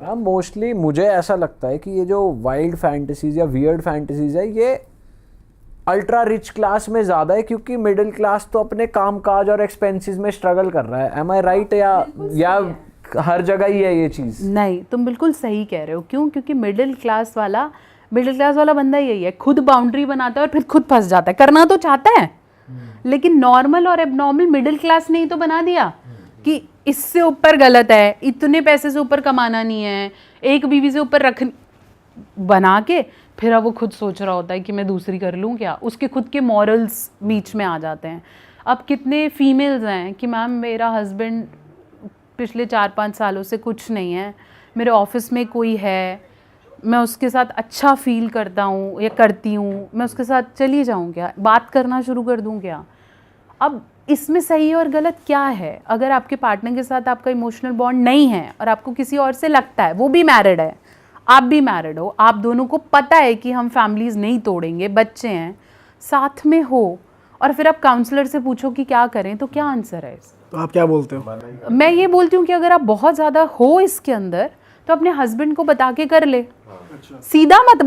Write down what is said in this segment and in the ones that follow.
Ma'am mostly मुझे ऐसा लगता है कि ये जो वाइल्ड फैंटेसीज या वियर्ड फैंटेसीज है ये अल्ट्रा रिच क्लास में ज़्यादा है, क्योंकि मिडिल क्लास तो अपने काम काज और एक्सपेंसेस में स्ट्रगल कर रहा है। एम आई राइट? या हर जगह ही है ये चीज़? नहीं, तुम बिल्कुल सही कह रहे हो। क्यों? क्योंकि मिडिल क्लास वाला बंदा यही है, खुद बाउंड्री बनाता है और फिर खुद फंस जाता है। करना तो चाहता है लेकिन नॉर्मल और एबनॉर्मल मिडिल क्लास ने ही तो बना दिया कि इससे ऊपर गलत है, इतने पैसे से ऊपर कमाना नहीं है, एक बीवी से ऊपर रख बना के फिर अब वो खुद सोच रहा होता है कि मैं दूसरी कर लूँ क्या। उसके खुद के मॉरल्स बीच में आ जाते हैं। अब कितने फीमेल्स हैं कि मैम मेरा हस्बैंड पिछले 4-5 सालों से कुछ नहीं है, मेरे ऑफिस में कोई है, मैं उसके साथ अच्छा फील करता हूँ या करती हूँ, मैं उसके साथ चली जाऊँ क्या, बात करना शुरू कर दूँ क्या। अब इसमें सही और गलत क्या है? अगर आपके पार्टनर के साथ आपका इमोशनल बॉन्ड नहीं है और आपको किसी और से लगता है, वो भी मैरिड है, आप भी मैरिड हो, आप दोनों को पता है कि हम फैमिलीज नहीं तोड़ेंगे, बच्चे हैं, साथ में हो, और फिर आप काउंसलर से पूछो कि क्या करें, तो क्या आंसर है? तो आप क्या बोलते हो? मैं ये बोलती हूँ कि अगर आप बहुत ज़्यादा हो इसके अंदर तो अपने हस्बैंड को बता के कर ले। सीधा मत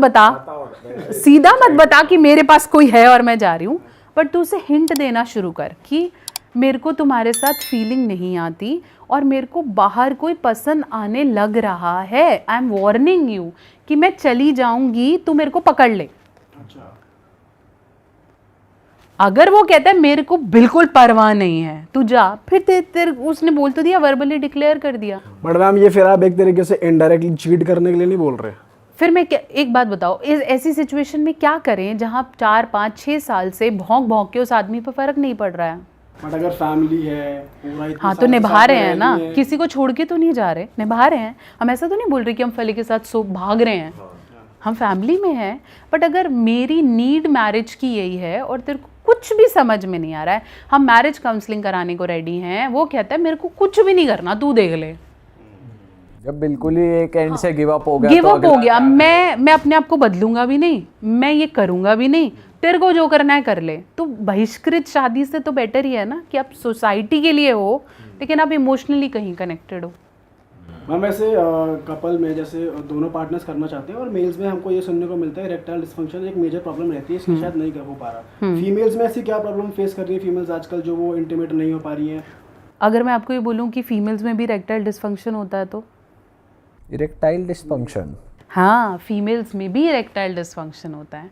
बता कि मेरे पास कोई है और मैं जा रही हूँ, बट तू उसे हिंट देना शुरू कर कि मेरे को तुम्हारे साथ फीलिंग नहीं आती और मेरे को बाहर कोई पसंद आने लग रहा है। आई एम वार्निंग यू कि मैं चली जाऊंगी, तू मेरे को पकड़ ले। अगर वो कहता है मेरे को बिल्कुल परवाह नहीं है, तू जा, फिर उसने बोल तो दिया, वर्बली डिक्लेयर कर दिया। बट मैम ये फिर आप एक तरीके से इनडायरेक्टली चीट करने के लिए नहीं बोल रहे? फिर मैं एक बात बताओ, इस ऐसी सिचुएशन में क्या करें जहां 4-5-6 साल से भौंक के उस आदमी पर फर्क नहीं पड़ रहा है? बट अगर फैमिली है पूरा, हाँ तो निभा रहे हैं ना, किसी को छोड़ के तो नहीं जा रहे, निभा रहे हैं। हम ऐसा तो नहीं बोल रहे कि हम फली के साथ सो भाग रहे हैं, हम फैमिली में हैं। बट अगर मेरी नीड मैरिज की यही है और तेरे को कुछ भी समझ में नहीं आ रहा है, हम मैरिज काउंसलिंग कराने को रेडी हैं, वो कहता है मेरे को कुछ भी नहीं करना, तू देख ले। जब बिल्कुल ही एक एंड से गिव अप हो गया, मैं अपने आप को बदलूंगा भी नहीं, मैं ये करूंगा भी नहीं, तेरे को जो करना है कर ले। तो बहिष्कृत शादी से तो बेटर ही है ना कि आप सोसाइटी के लिए हो लेकिन आप इमोशनली कहीं कनेक्टेड हो। मैम वैसे कपल में जैसे दोनों पार्टनर्स करना चाहते हैं और मेल्स में हमको ये सुनने को मिलता है इरेक्टाइल डिस्फंक्शन एक मेजर प्रॉब्लम रहती है, इसकी शायद नहीं कर हो पा रहा। फीमेल्स में ऐसी क्या प्रॉब्लम फेस कर रही है फीमेल्स आजकल जो वो इंटीमेट नहीं हो पा रही हैं? अगर मैं आपको ये बोलूँ कि फीमेल्स में भी इरेक्टाइल डिस्फंक्शन होता है तो? Erectile dysfunction? हाँ, फीमेल्स में भी इरेक्टाइल डिस्फंक्शन होता है।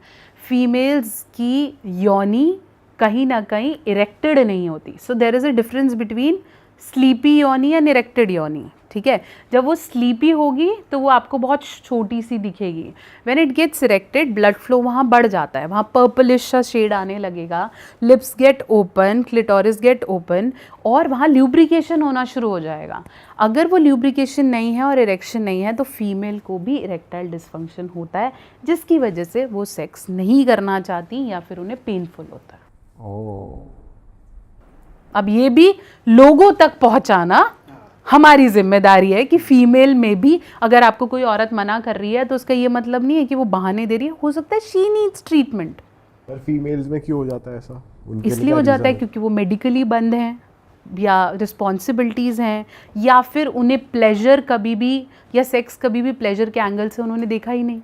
फीमेल्स की योनि कहीं ना कहीं इरेक्टेड नहीं होती। So there is a difference between sleepy योनि एंड इरेक्टेड योनि। ठीक है, जब वो स्लीपी होगी तो वो आपको बहुत छोटी सी दिखेगी। When it gets erected blood flow वहाँ बढ़ जाता है, वहाँ पर्पलिश सा शेड आने लगेगा, lips get open, clitoris get open और वहाँ ल्यूब्रिकेशन होना शुरू हो जाएगा। अगर वो ल्यूब्रिकेशन नहीं है और इरेक्शन नहीं है तो फीमेल को भी इरेक्टाइल डिस्फंक्शन होता है, जिसकी वजह से वो सेक्स नहीं करना चाहती या फिर उन्हें पेनफुल होता है। ओह, अब ये भी लोगों तक पहुंचाना हमारी जिम्मेदारी है कि फीमेल में भी अगर आपको कोई औरत मना कर रही है तो उसका ये मतलब नहीं है कि वो बहाने दे रही है, हो सकता है शी नीड्स ट्रीटमेंट। पर फीमेल्स में क्यों हो जाता है ऐसा? इसलिए हो जाता है क्योंकि वो मेडिकली बंद हैं या रिस्पॉन्सिबिलिटीज़ हैं या फिर उन्हें प्लेजर कभी भी या सेक्स कभी भी प्लेजर के एंगल से उन्होंने देखा ही नहीं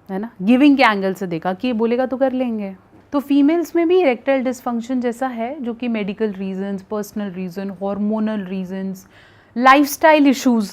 है ना, गिविंग के एंगल से देखा कि ये बोलेगा तो कर लेंगे। तो फीमेल्स में भी इरेक्टाइल डिस्फंक्शन जैसा है जो कि medical reasons, personal reason, hormonal reasons, lifestyle issues,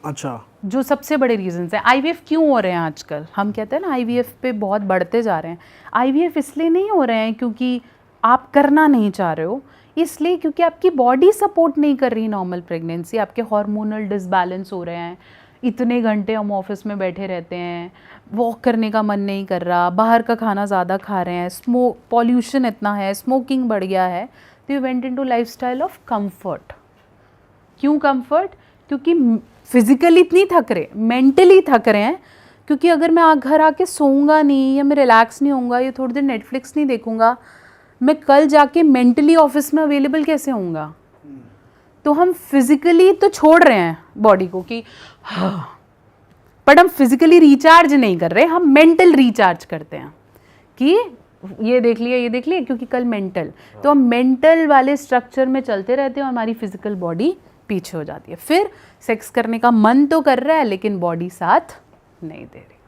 अच्छा, जो सबसे बड़े रीजंस हैं। आईवीएफ क्यों हो रहे हैं आजकल? हम कहते हैं ना आईवीएफ पे बहुत बढ़ते जा रहे हैं। आईवीएफ इसलिए नहीं हो रहे हैं क्योंकि आप करना नहीं चाह रहे हो, इसलिए क्योंकि आपकी बॉडी सपोर्ट नहीं कर रही नॉर्मल प्रेगनेंसी, आपके हार्मोनल डिसबैलेंस हो रहे हैं। इतने घंटे हम ऑफिस में बैठे रहते हैं, वॉक करने का मन नहीं कर रहा, बाहर का खाना ज़्यादा खा रहे हैं, स्मोक पॉल्यूशन इतना है, स्मोकिंग बढ़ गया है, तो you went into lifestyle of comfort. क्यों कंफर्ट? क्योंकि फिजिकली इतनी थक रहे, मेंटली थक रहे हैं। क्योंकि अगर मैं घर आके सोऊंगा नहीं या मैं रिलैक्स नहीं होऊंगा या थोड़ी देर नेटफ्लिक्स नहीं देखूंगा, मैं कल जाके मेंटली ऑफिस में अवेलेबल कैसे होऊंगा? तो हम फिजिकली तो छोड़ रहे हैं बॉडी को कि हाँ, बट हम फिजिकली रिचार्ज नहीं कर रहे, हम मेंटल रिचार्ज करते हैं कि ये देख लिया क्योंकि कल मेंटल, तो हम मेंटल वाले स्ट्रक्चर में चलते रहते हैं और हमारी फिजिकल बॉडी पीछे हो जाती है। फिर सेक्स करने का मन तो कर रहा है लेकिन बॉडी साथ नहीं दे रही,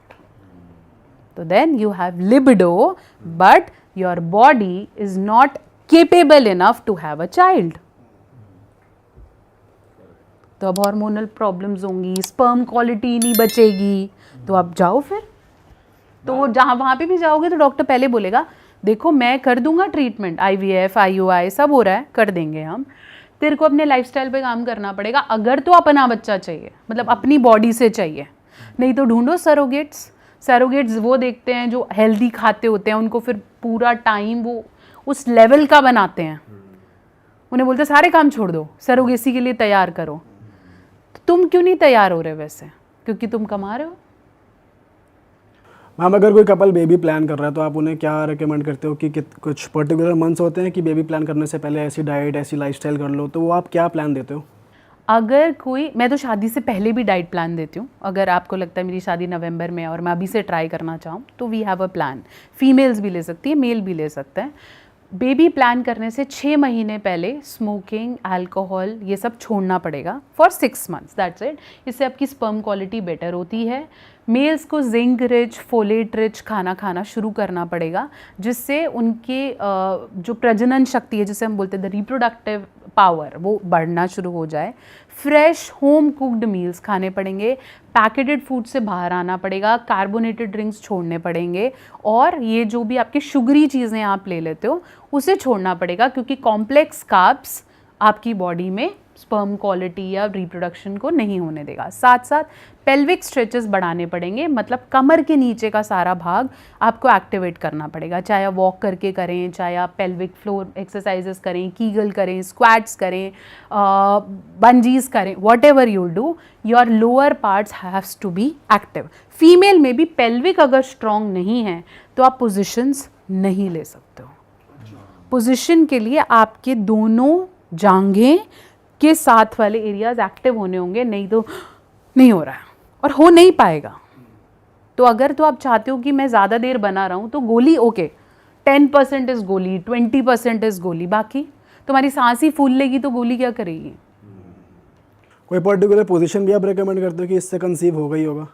तो then you have libido but your body is not capable enough to have a child. तो अब हार्मोनल प्रॉब्लम्स होंगी, स्पर्म क्वालिटी नहीं बचेगी, तो आप जाओ फिर। तो जहाँ वहाँ पे भी जाओगे तो डॉक्टर पहले बोलेगा देखो मैं कर दूंगा ट्रीटमेंट, IVF IUI सब हो रहा है, कर देंगे हम, तेरे को अपने लाइफस्टाइल पे काम करना पड़ेगा अगर तो अपना बच्चा चाहिए, मतलब अपनी बॉडी से चाहिए, नहीं तो ढूंढो सरोगेट्स। सरोगेट्स वो देखते हैं जो हेल्दी खाते होते हैं, उनको फिर पूरा टाइम वो उस लेवल का बनाते हैं, उन्हें बोलते सारे काम छोड़ दो, सरोगेसी के लिए तैयार करो। तो तुम क्यों नहीं तैयार हो रहे वैसे? क्योंकि तुम कमा रहे हो। मैम अगर कोई कपल बेबी प्लान कर रहा है तो आप उन्हें क्या रेकमेंड करते हो कि कुछ पर्टिकुलर मंथ्स होते हैं कि बेबी प्लान करने से पहले ऐसी डाइट ऐसी लाइफस्टाइल कर लो, तो वो आप क्या प्लान देते हो? अगर कोई, मैं तो शादी से पहले भी डाइट प्लान देती हूँ। अगर आपको लगता है मेरी शादी नवंबर में है और मैं अभी से ट्राई करना चाहूँ तो we have a plan. Females भी ले सकती है, मेल भी ले सकते हैं। बेबी प्लान करने से 6 महीने पहले स्मोकिंग, अल्कोहल ये सब छोड़ना पड़ेगा फॉर 6 मंथ्स, दैट्स इट। इससे आपकी स्पर्म क्वालिटी बेटर होती है। मेल्स को जिंक रिच, फोलेट रिच खाना खाना शुरू करना पड़ेगा, जिससे उनके जो प्रजनन शक्ति है, जिसे हम बोलते हैं द रिप्रोडक्टिव पावर, वो बढ़ना शुरू हो जाए। फ्रेश होम कुक्ड मील्स खाने पड़ेंगे, पैकेटेड फूड से बाहर आना पड़ेगा, कार्बोनेटेड ड्रिंक्स छोड़ने पड़ेंगे, और ये जो भी आपकी शुगरी चीज़ें आप ले लेते हो उसे छोड़ना पड़ेगा, क्योंकि कॉम्प्लेक्स कार्ब्स आपकी बॉडी में स्पर्म क्वालिटी या रिप्रोडक्शन को नहीं होने देगा। साथ साथ पेल्विक स्ट्रेचेस बढ़ाने पड़ेंगे, मतलब कमर के नीचे का सारा भाग आपको एक्टिवेट करना पड़ेगा, चाहे आप वॉक करके करें, चाहे आप पेल्विक फ्लोर एक्सरसाइजेस करें, कीगल करें, स्क्वाट्स करें, बंजीज करें, whatever you do, your lower parts haves to be active. Female में भी पेल्विक अगर स्ट्रॉन्ग नहीं है तो आप पोजिशंस नहीं ले सकते हो। पोजिशन के लिए आपके दोनों जांघें के साथ वाले एरियाज एक्टिव होने होंगे, नहीं तो नहीं हो रहा है और हो नहीं पाएगा। तो अगर तो आप चाहते हो कि मैं ज़्यादा देर बना रहा हूँ तो गोली ओके, 10% इज गोली, 20% इज गोली, बाकी तुम्हारी सांस ही फूल लेगी तो गोली क्या करेगी? कोई पर्टिकुलर पोजीशन भी आप रेकमेंड करते हो कि इससे कंसीव होगा ही होगा?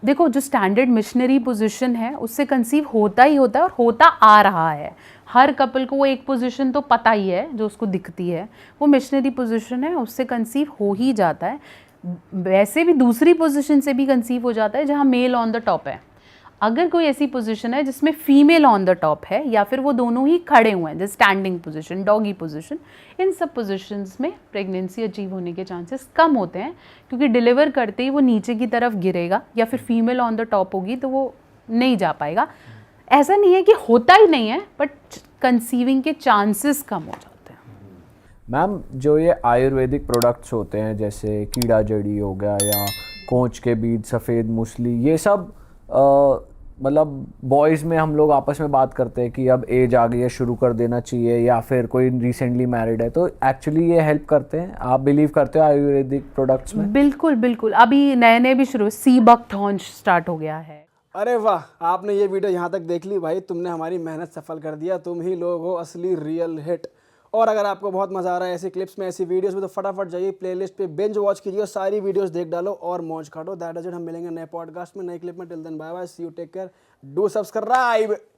देखो, जो स्टैंडर्ड मिशनरी पोजीशन है उससे कंसीव होता ही होता है और होता आ रहा है। हर कपल को वो एक पोजीशन तो पता ही है जो उसको दिखती है, वो मिशनरी पोजीशन है, उससे कंसीव हो ही जाता है। वैसे भी दूसरी पोजीशन से भी कंसीव हो जाता है जहाँ मेल ऑन द टॉप है। अगर कोई ऐसी पोजीशन है जिसमें फीमेल ऑन द टॉप है या फिर वो दोनों ही खड़े हुए हैं, जैसे स्टैंडिंग पोजीशन, डॉगी पोजीशन, इन सब पोजीशंस में प्रेगनेंसी अचीव होने के चांसेस कम होते हैं, क्योंकि डिलीवर करते ही वो नीचे की तरफ गिरेगा या फिर फीमेल ऑन द टॉप होगी तो वो नहीं जा पाएगा। ऐसा नहीं है कि होता ही नहीं है, बट कंसीविंग के चांसेस कम हो जाते हैं। मैम, जो ये आयुर्वेदिक प्रोडक्ट्स होते हैं जैसे कीड़ा जड़ी हो गया या कोंच के बीज, सफ़ेद मूसली, ये सब मतलब बॉयज़ में हम लोग आपस में बात करते हैं कि अब एज आ गई है, शुरू कर देना चाहिए, या फिर कोई रिसेंटली मैरिड है, तो एक्चुअली ये हेल्प करते हैं? आप बिलीव करते हो आयुर्वेदिक प्रोडक्ट्स में? बिल्कुल बिल्कुल, अभी नए नए भी शुरू, सी बकथॉर्न स्टार्ट हो गया है। अरे वाह, आपने ये वीडियो यहाँ तक देख ली भाई, तुमने हमारी मेहनत सफल कर दिया। तुम ही लोग हो असली रियल हिट। और अगर आपको बहुत मज़ा आ रहा है ऐसी क्लिप्स में, ऐसी वीडियोस में, तो फटाफट जाइए प्लेलिस्ट पे, बिंज वॉच कीजिए और सारी वीडियोस देख डालो और मौज काटो। That is it. हम मिलेंगे नए पॉडकास्ट में, नए क्लिप में। Till then bye bye, see you, take care, do subscribe.